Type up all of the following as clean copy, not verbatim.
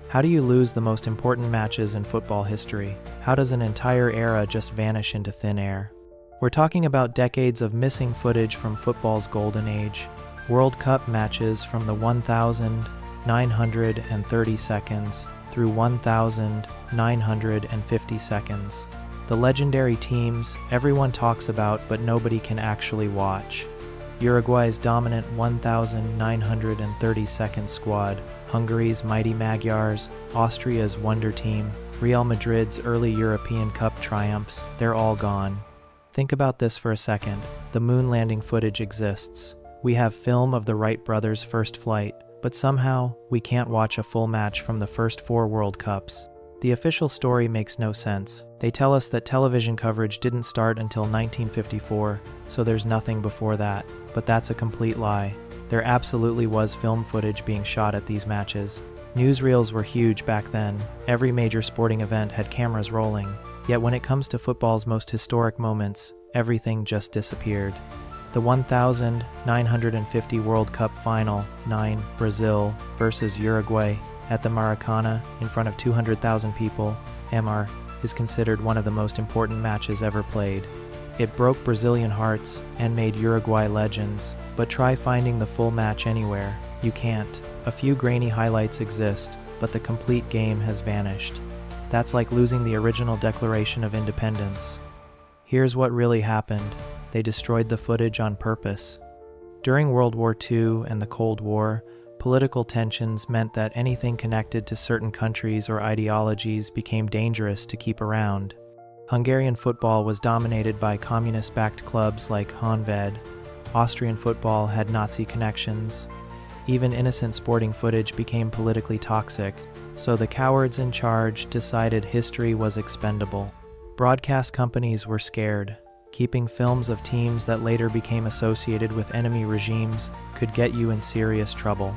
How do you lose the most important matches in football history? How does an entire era just vanish into thin air? We're talking about decades of missing footage from football's golden age. World Cup matches from the 1,930 seconds through 1,950 seconds. The legendary teams everyone talks about but nobody can actually watch. Uruguay's dominant 1,930-second squad, Hungary's mighty Magyars, Austria's wonder team, Real Madrid's early European Cup triumphs, they're all gone. Think about this for a second. The moon landing footage exists. We have film of the Wright brothers' first flight, but somehow we can't watch a full match from the first 4 World Cups. The official story makes no sense. They tell us that television coverage didn't start until 1954, so there's nothing before that. But that's a complete lie. There absolutely was film footage being shot at these matches. Newsreels were huge back then. Every major sporting event had cameras rolling. Yet when it comes to football's most historic moments, everything just disappeared. The 1,950 World Cup Final 9, Brazil versus Uruguay at the Maracana in front of 200,000 people, MR, is considered one of the most important matches ever played. It broke Brazilian hearts and made Uruguay legends, but try finding the full match anywhere. You can't. A few grainy highlights exist, but the complete game has vanished. That's like losing the original Declaration of Independence. Here's what really happened. They destroyed the footage on purpose. During World War II and the Cold War, political tensions meant that anything connected to certain countries or ideologies became dangerous to keep around. Hungarian football was dominated by communist-backed clubs like Honvéd. Austrian football had Nazi connections. Even innocent sporting footage became politically toxic, so the cowards in charge decided history was expendable. Broadcast companies were scared. Keeping films of teams that later became associated with enemy regimes could get you in serious trouble.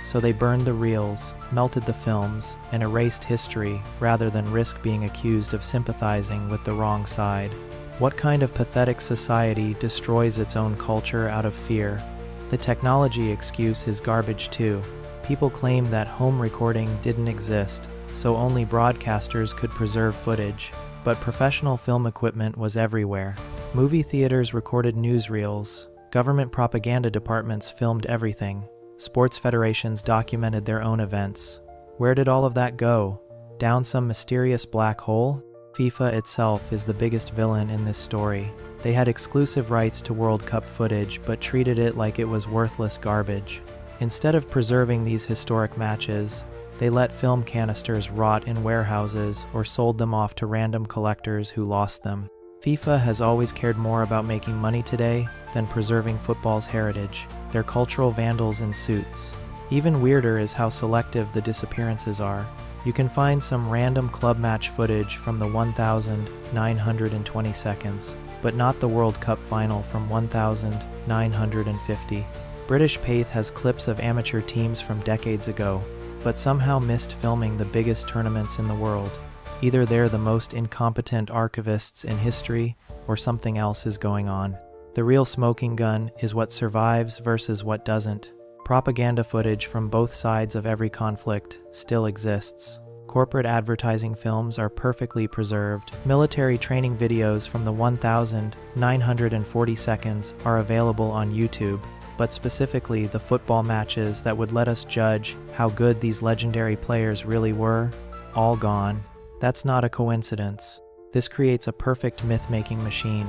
So they burned the reels, melted the films, and erased history rather than risk being accused of sympathizing with the wrong side. What kind of pathetic society destroys its own culture out of fear? The technology excuse is garbage too. People claim that home recording didn't exist, so only broadcasters could preserve footage. But professional film equipment was everywhere. Movie theaters recorded newsreels. Government propaganda departments filmed everything. Sports federations documented their own events. Where did all of that go? Down some mysterious black hole? FIFA itself is the biggest villain in this story. They had exclusive rights to World Cup footage, but treated it like it was worthless garbage. Instead of preserving these historic matches, they let film canisters rot in warehouses or sold them off to random collectors who lost them. FIFA has always cared more about making money today than preserving football's heritage. They're cultural vandals in suits. Even weirder is how selective the disappearances are. You can find some random club match footage from the 1,920 seconds, but not the World Cup final from 1,950. British Paith has clips of amateur teams from decades ago, but somehow missed filming the biggest tournaments in the world. Either they're the most incompetent archivists in history, or something else is going on. The real smoking gun is what survives versus what doesn't. Propaganda footage from both sides of every conflict still exists. Corporate advertising films are perfectly preserved. Military training videos from the 1,940 seconds are available on YouTube, but specifically the football matches that would let us judge how good these legendary players really were, all gone. That's not a coincidence. This creates a perfect myth-making machine.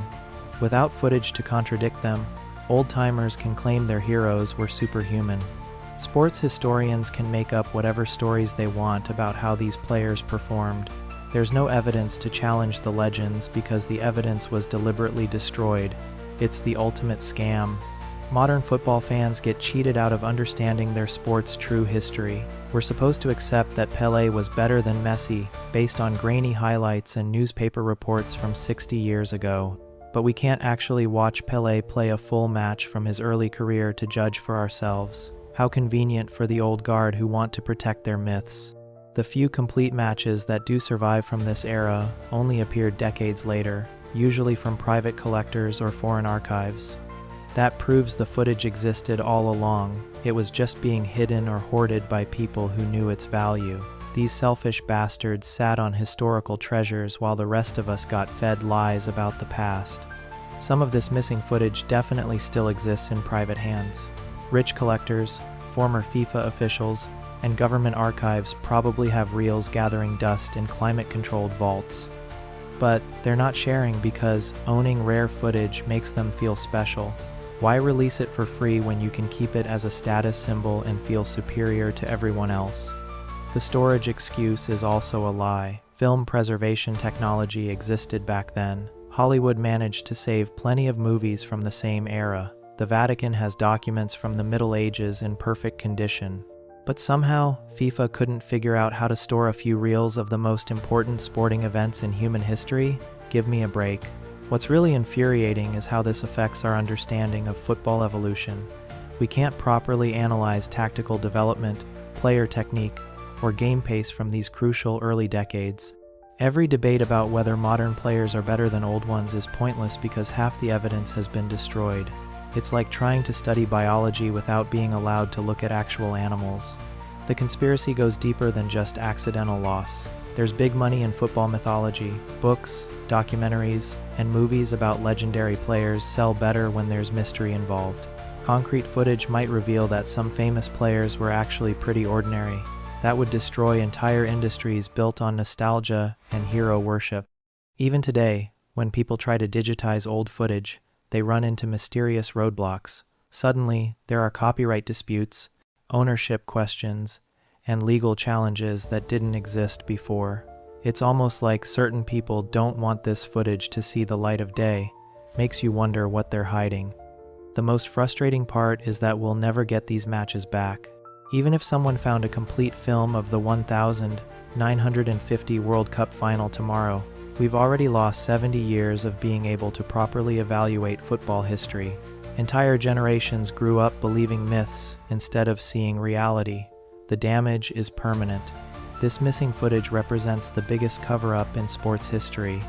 Without footage to contradict them, old-timers can claim their heroes were superhuman. Sports historians can make up whatever stories they want about how these players performed. There's no evidence to challenge the legends because the evidence was deliberately destroyed. It's the ultimate scam. Modern football fans get cheated out of understanding their sport's true history. We're supposed to accept that Pelé was better than Messi based on grainy highlights and newspaper reports from 60 years ago. But we can't actually watch Pelé play a full match from his early career to judge for ourselves. How convenient for the old guard who want to protect their myths. The few complete matches that do survive from this era only appeared decades later, usually from private collectors or foreign archives. That proves the footage existed all along. It was just being hidden or hoarded by people who knew its value. These selfish bastards sat on historical treasures while the rest of us got fed lies about the past. Some of this missing footage definitely still exists in private hands. Rich collectors, former FIFA officials, and government archives probably have reels gathering dust in climate-controlled vaults. But they're not sharing because owning rare footage makes them feel special. Why release it for free when you can keep it as a status symbol and feel superior to everyone else? The storage excuse is also a lie. Film preservation technology existed back then. Hollywood managed to save plenty of movies from the same era. The Vatican has documents from the Middle Ages in perfect condition. But somehow, FIFA couldn't figure out how to store a few reels of the most important sporting events in human history? Give me a break. What's really infuriating is how this affects our understanding of football evolution. We can't properly analyze tactical development, player technique, or game pace from these crucial early decades. Every debate about whether modern players are better than old ones is pointless because half the evidence has been destroyed. It's like trying to study biology without being allowed to look at actual animals. The conspiracy goes deeper than just accidental loss. There's big money in football mythology. Books, documentaries, and movies about legendary players sell better when there's mystery involved. Concrete footage might reveal that some famous players were actually pretty ordinary. That would destroy entire industries built on nostalgia and hero worship. Even today, when people try to digitize old footage, they run into mysterious roadblocks. Suddenly, there are copyright disputes, ownership questions, and legal challenges that didn't exist before. It's almost like certain people don't want this footage to see the light of day. Makes you wonder what they're hiding. The most frustrating part is that we'll never get these matches back. Even if someone found a complete film of the 1950 World Cup final tomorrow, we've already lost 70 years of being able to properly evaluate football history. Entire generations grew up believing myths instead of seeing reality. The damage is permanent. This missing footage represents the biggest cover-up in sports history.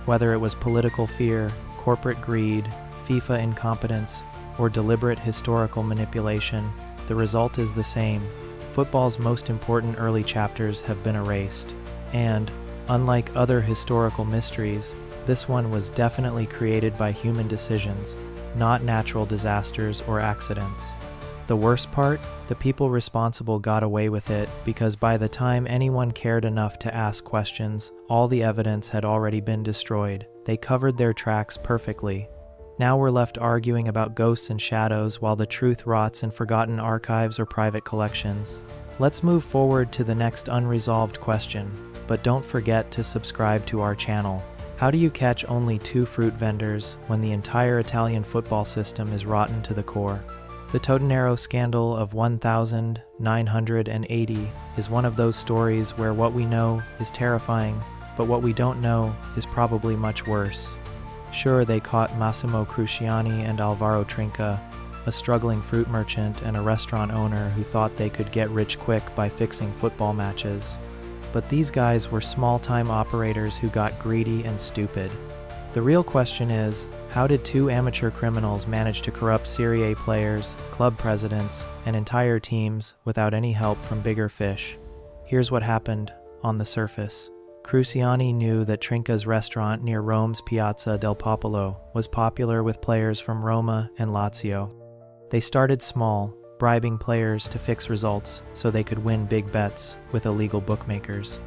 Whether it was political fear, corporate greed, FIFA incompetence, or deliberate historical manipulation, the result is the same. Football's most important early chapters have been erased. And, unlike other historical mysteries, this one was definitely created by human decisions, not natural disasters or accidents. The worst part? The people responsible got away with it because by the time anyone cared enough to ask questions, all the evidence had already been destroyed. They covered their tracks perfectly. Now we're left arguing about ghosts and shadows while the truth rots in forgotten archives or private collections. Let's move forward to the next unresolved question, but don't forget to subscribe to our channel. How do you catch only 2 fruit vendors when the entire Italian football system is rotten to the core? The Totonero scandal of 1980 is one of those stories where what we know is terrifying, but what we don't know is probably much worse. Sure, they caught Massimo Cruciani and Alvaro Trinca, a struggling fruit merchant and a restaurant owner who thought they could get rich quick by fixing football matches. But these guys were small-time operators who got greedy and stupid. The real question is, how did 2 amateur criminals manage to corrupt Serie A players, club presidents, and entire teams without any help from bigger fish? Here's what happened on the surface. Cruciani knew that Trinca's restaurant near Rome's Piazza del Popolo was popular with players from Roma and Lazio. They started small, bribing players to fix results so they could win big bets with illegal bookmakers.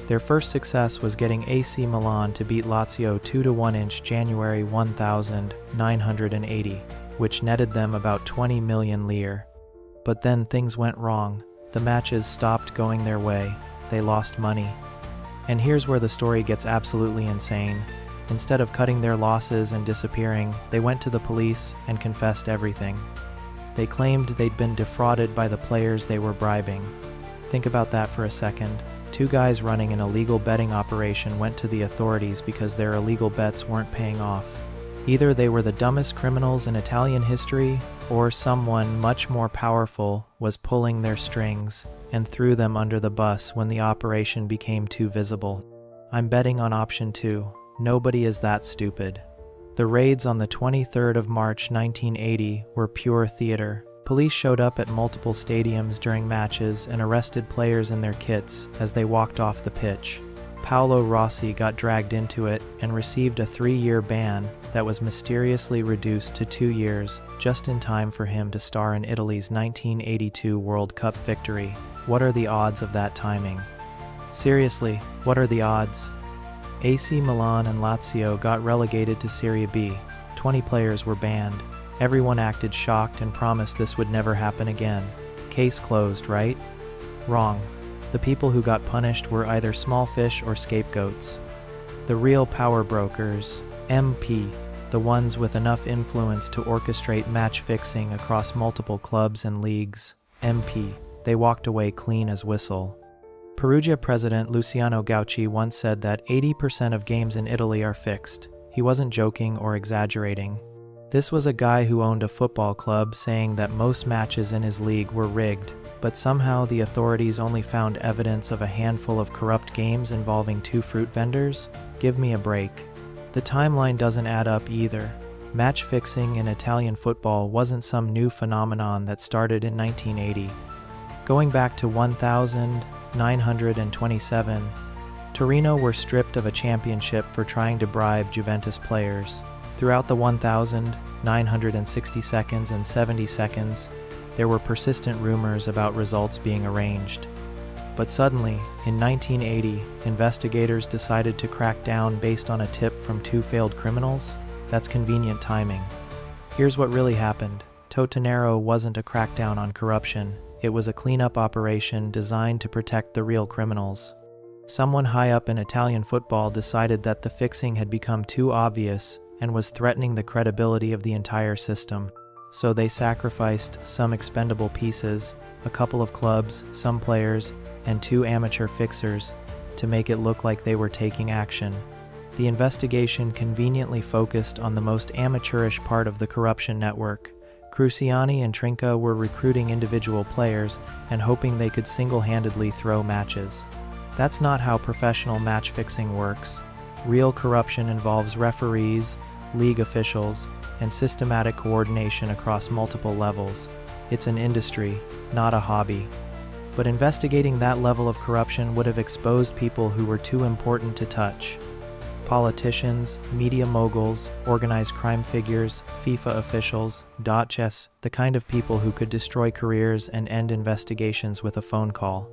Their first success was getting AC Milan to beat Lazio 2-1 in January 1980, which netted them about 20 million lire. But then things went wrong. The matches stopped going their way. They lost money. And here's where the story gets absolutely insane. Instead of cutting their losses and disappearing, they went to the police and confessed everything. They claimed they'd been defrauded by the players they were bribing. Think about that for a second. 2 guys running an illegal betting operation went to the authorities because their illegal bets weren't paying off. Either they were the dumbest criminals in Italian history, or someone much more powerful was pulling their strings and threw them under the bus when the operation became too visible. I'm betting on option 2. Nobody is that stupid. The raids on the 23rd of March 1980 were pure theater. Police showed up at multiple stadiums during matches and arrested players in their kits as they walked off the pitch. Paolo Rossi got dragged into it and received a 3-year ban that was mysteriously reduced to 2 years, just in time for him to star in Italy's 1982 World Cup victory. What are the odds of that timing? Seriously, what are the odds? AC Milan and Lazio got relegated to Serie B. 20 players were banned. Everyone acted shocked and promised this would never happen again. Case closed, right? Wrong. The people who got punished were either small fish or scapegoats. The real power brokers, MP, the ones with enough influence to orchestrate match fixing across multiple clubs and leagues, MP, they walked away clean as whistle. Perugia president Luciano Gauci once said that 80% of games in Italy are fixed. He wasn't joking or exaggerating. This was a guy who owned a football club saying that most matches in his league were rigged, but somehow the authorities only found evidence of a handful of corrupt games involving 2 fruit vendors? Give me a break. The timeline doesn't add up either. Match fixing in Italian football wasn't some new phenomenon that started in 1980. Going back to 1927, Torino were stripped of a championship for trying to bribe Juventus players. Throughout the 1960s and 70s, there were persistent rumors about results being arranged. But suddenly, in 1980, investigators decided to crack down based on a tip from 2 failed criminals? That's convenient timing. Here's what really happened. Totonero wasn't a crackdown on corruption. It was a cleanup operation designed to protect the real criminals. Someone high up in Italian football decided that the fixing had become too obvious and was threatening the credibility of the entire system. So they sacrificed some expendable pieces, a couple of clubs, some players, and 2 amateur fixers to make it look like they were taking action. The investigation conveniently focused on the most amateurish part of the corruption network. Cruciani and Trinca were recruiting individual players and hoping they could single-handedly throw matches. That's not how professional match fixing works. Real corruption involves referees, league officials, and systematic coordination across multiple levels. It's an industry, not a hobby. But investigating that level of corruption would have exposed people who were too important to touch. Politicians, media moguls, organized crime figures, FIFA officials, Dutchess, the kind of people who could destroy careers and end investigations with a phone call.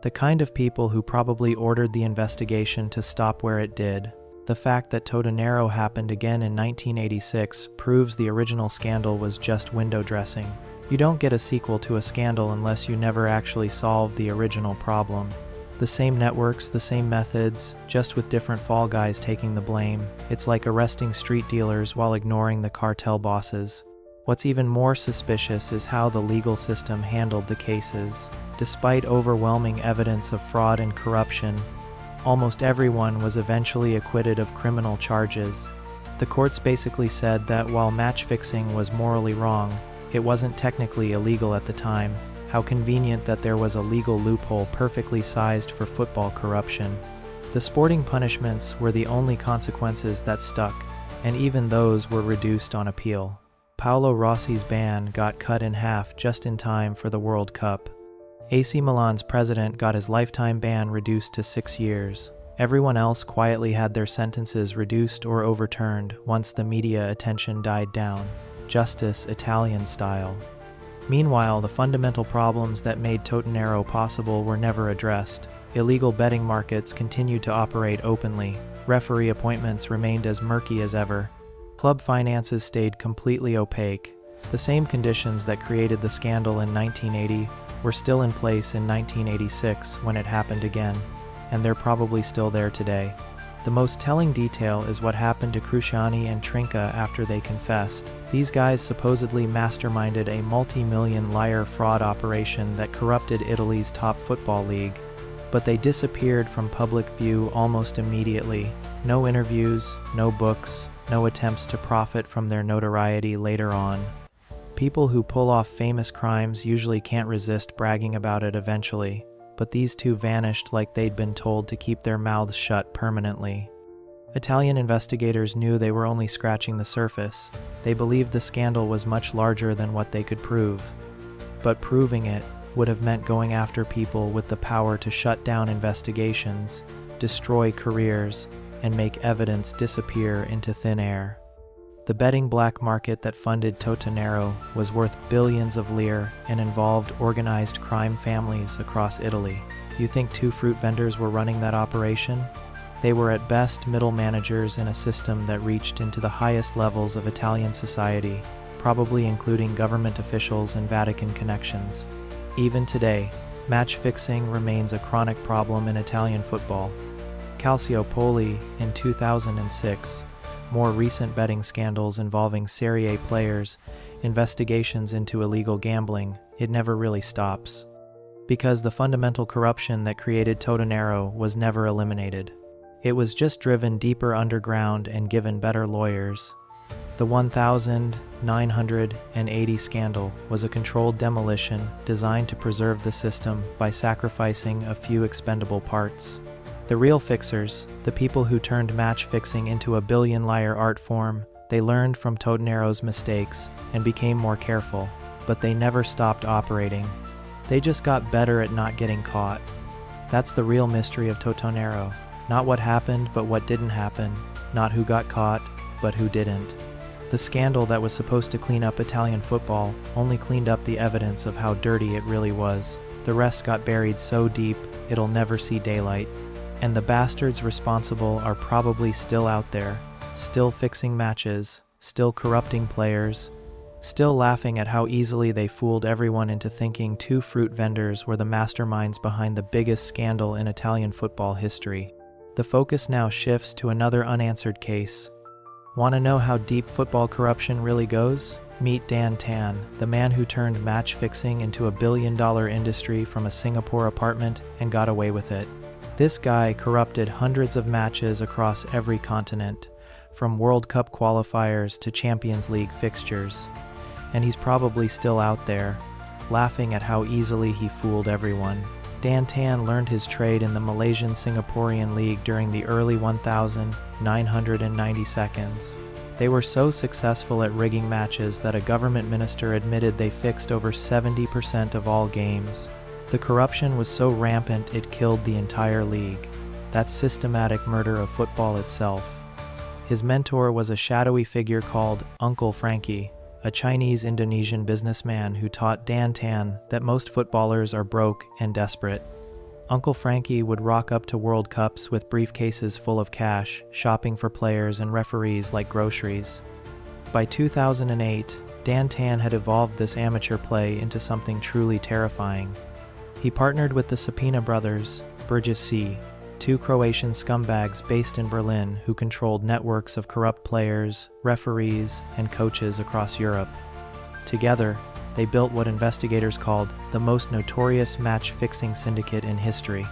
The kind of people who probably ordered the investigation to stop where it did. The fact that Totonero happened again in 1986 proves the original scandal was just window dressing. You don't get a sequel to a scandal unless you never actually solved the original problem. The same networks, the same methods, just with different fall guys taking the blame. It's like arresting street dealers while ignoring the cartel bosses. What's even more suspicious is how the legal system handled the cases. Despite overwhelming evidence of fraud and corruption, almost everyone was eventually acquitted of criminal charges. The courts basically said that while match fixing was morally wrong, it wasn't technically illegal at the time. How convenient that there was a legal loophole perfectly sized for football corruption. The sporting punishments were the only consequences that stuck, and even those were reduced on appeal. Paolo Rossi's ban got cut in half just in time for the World Cup. AC Milan's president got his lifetime ban reduced to 6 years. Everyone else quietly had their sentences reduced or overturned once the media attention died down. Justice Italian style. Meanwhile, the fundamental problems that made Totonero possible were never addressed. Illegal betting markets continued to operate openly. Referee appointments remained as murky as ever. Club finances stayed completely opaque. The same conditions that created the scandal in 1980 were still in place in 1986 when it happened again, and they're probably still there today. The most telling detail is what happened to Cruciani and Trinca after they confessed. These guys supposedly masterminded a multi-million liar fraud operation that corrupted Italy's top football league, but they disappeared from public view almost immediately. No interviews, no books, no attempts to profit from their notoriety later on. People who pull off famous crimes usually can't resist bragging about it eventually, but these two vanished like they'd been told to keep their mouths shut permanently. Italian investigators knew they were only scratching the surface. They believed the scandal was much larger than what they could prove. But proving it would have meant going after people with the power to shut down investigations, destroy careers, and make evidence disappear into thin air. The betting black market that funded Totonero was worth billions of lire and involved organized crime families across Italy. You think two fruit vendors were running that operation? They were at best middle managers in a system that reached into the highest levels of Italian society, probably including government officials and Vatican connections. Even today, match fixing remains a chronic problem in Italian football. Calciopoli in 2006, more recent betting scandals involving Serie A players, investigations into illegal gambling, it never really stops. Because the fundamental corruption that created Totonero was never eliminated. It was just driven deeper underground and given better lawyers. The 1980 scandal was a controlled demolition designed to preserve the system by sacrificing a few expendable parts. The real fixers, the people who turned match fixing into a billion-lire art form, they learned from Totonero's mistakes and became more careful, but they never stopped operating. They just got better at not getting caught. That's the real mystery of Totonero. Not what happened, but what didn't happen. Not who got caught, but who didn't. The scandal that was supposed to clean up Italian football only cleaned up the evidence of how dirty it really was. The rest got buried so deep, it'll never see daylight. And the bastards responsible are probably still out there, still fixing matches, still corrupting players, still laughing at how easily they fooled everyone into thinking two fruit vendors were the masterminds behind the biggest scandal in Italian football history. The focus now shifts to another unanswered case. Want to know how deep football corruption really goes? Meet Dan Tan, the man who turned match fixing into a billion-dollar industry from a Singapore apartment and got away with it. This guy corrupted hundreds of matches across every continent, from World Cup qualifiers to Champions League fixtures. And he's probably still out there, laughing at how easily he fooled everyone. Dan Tan learned his trade in the Malaysian-Singaporean League during the early 1990 seconds. They were so successful at rigging matches that a government minister admitted they fixed over 70% of all games. The corruption was so rampant it killed the entire league. That's systematic murder of football itself. His mentor was a shadowy figure called Uncle Frankie, a Chinese-Indonesian businessman who taught Dan Tan that most footballers are broke and desperate. Uncle Frankie would rock up to World Cups with briefcases full of cash, shopping for players and referees like groceries. By 2008, Dan Tan had evolved this amateur play into something truly terrifying. He partnered with the Sapina brothers, Burgess C., two Croatian scumbags based in Berlin who controlled networks of corrupt players, referees, and coaches across Europe. Together, they built what investigators called the most notorious match-fixing syndicate in history.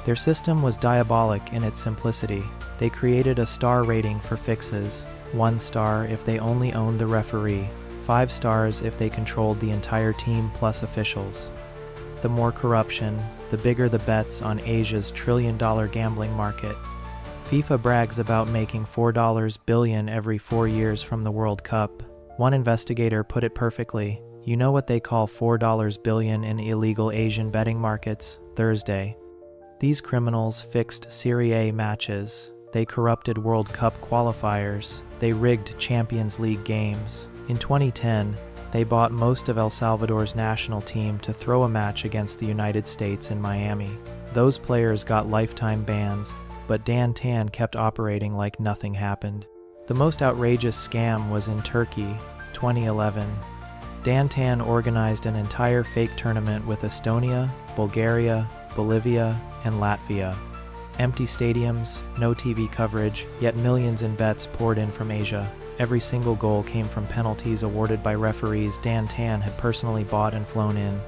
Their system was diabolic in its simplicity. They created a star rating for fixes, 1 star if they only owned the referee, 5 stars if they controlled the entire team plus officials. The more corruption, the bigger the bets on Asia's trillion-dollar gambling market. FIFA brags about making $4 billion every 4 years from the World Cup. One investigator put it perfectly. You know what they call $4 billion in illegal Asian betting markets? Thursday. These criminals fixed Serie A matches. They corrupted World Cup qualifiers. They rigged Champions League games. In 2010, they bought most of El Salvador's national team to throw a match against the United States in Miami. Those players got lifetime bans, but Dan Tan kept operating like nothing happened. The most outrageous scam was in Turkey, 2011. Dan Tan organized an entire fake tournament with Estonia, Bulgaria, Bolivia, and Latvia. Empty stadiums, no TV coverage, yet millions in bets poured in from Asia. Every single goal came from penalties awarded by referees Dan Tan had personally bought and flown in.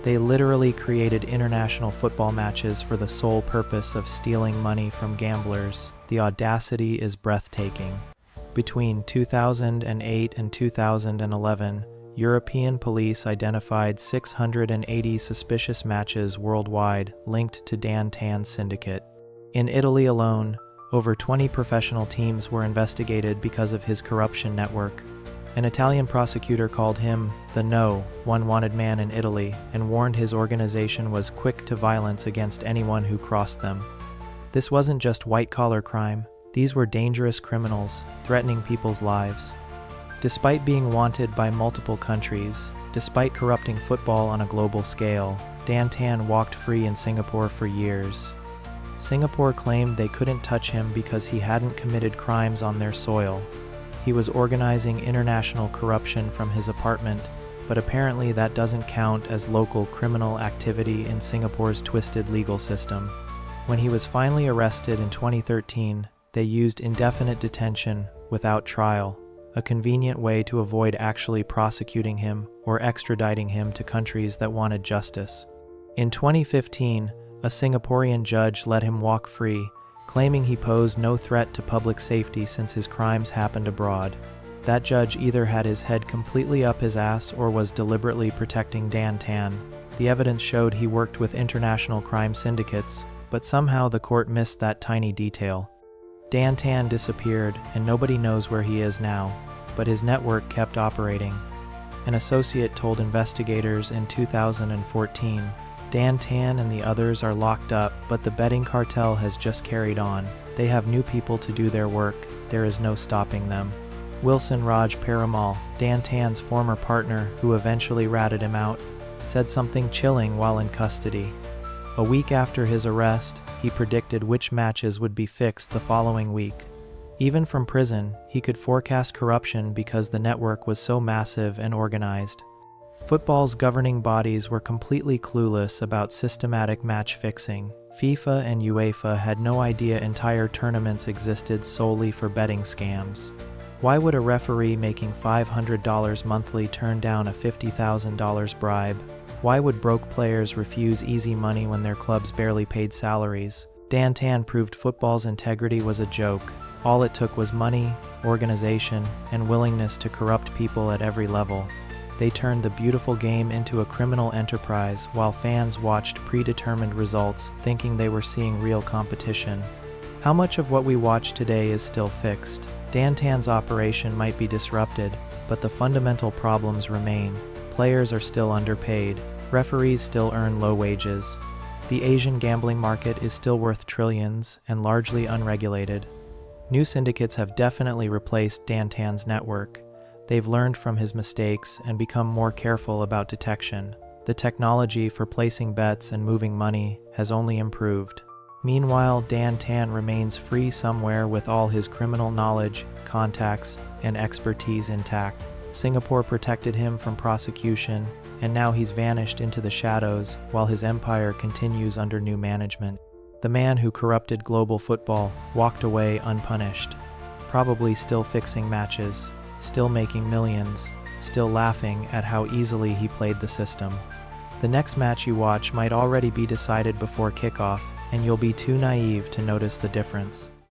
They literally created international football matches for the sole purpose of stealing money from gamblers. The audacity is breathtaking. Between 2008 and 2011, European police identified 680 suspicious matches worldwide linked to Dan Tan's syndicate. In Italy alone, Over 20 professional teams were investigated because of his corruption network. An Italian prosecutor called him the one wanted man in Italy and warned his organization was quick to violence against anyone who crossed them. This wasn't just white-collar crime. These were dangerous criminals, threatening people's lives. Despite being wanted by multiple countries, despite corrupting football on a global scale, Dan Tan walked free in Singapore for years. Singapore claimed they couldn't touch him because he hadn't committed crimes on their soil. He was organizing international corruption from his apartment, but apparently that doesn't count as local criminal activity in Singapore's twisted legal system. When he was finally arrested in 2013, they used indefinite detention without trial, a convenient way to avoid actually prosecuting him or extraditing him to countries that wanted justice. In 2015, a Singaporean judge let him walk free, claiming he posed no threat to public safety since his crimes happened abroad. That judge either had his head completely up his ass or was deliberately protecting Dan Tan. The evidence showed he worked with international crime syndicates, but somehow the court missed that tiny detail. Dan Tan disappeared, and nobody knows where he is now, but his network kept operating. An associate told investigators in 2014, Dan Tan and the others are locked up, but the betting cartel has just carried on. They have new people to do their work. There is no stopping them. Wilson Raj Perumal, Dan Tan's former partner who eventually ratted him out, said something chilling while in custody. A week after his arrest, he predicted which matches would be fixed the following week. Even from prison, he could forecast corruption because the network was so massive and organized. Football's governing bodies were completely clueless about systematic match fixing. FIFA and UEFA had no idea entire tournaments existed solely for betting scams. Why would a referee making $500 monthly turn down a $50,000 bribe? Why would broke players refuse easy money when their clubs barely paid salaries? Dan Tan proved football's integrity was a joke. All it took was money, organization, and willingness to corrupt people at every level. They turned the beautiful game into a criminal enterprise while fans watched predetermined results, thinking they were seeing real competition. How much of what we watch today is still fixed? Dan Tan's operation might be disrupted, but the fundamental problems remain. Players are still underpaid. Referees still earn low wages. The Asian gambling market is still worth trillions and largely unregulated. New syndicates have definitely replaced Dan Tan's network. They've learned from his mistakes and become more careful about detection. The technology for placing bets and moving money has only improved. Meanwhile, Dan Tan remains free somewhere with all his criminal knowledge, contacts, and expertise intact. Singapore protected him from prosecution, and now he's vanished into the shadows while his empire continues under new management. The man who corrupted global football walked away unpunished, probably still fixing matches, still making millions, still laughing at how easily he played the system. The next match you watch might already be decided before kickoff, and you'll be too naive to notice the difference.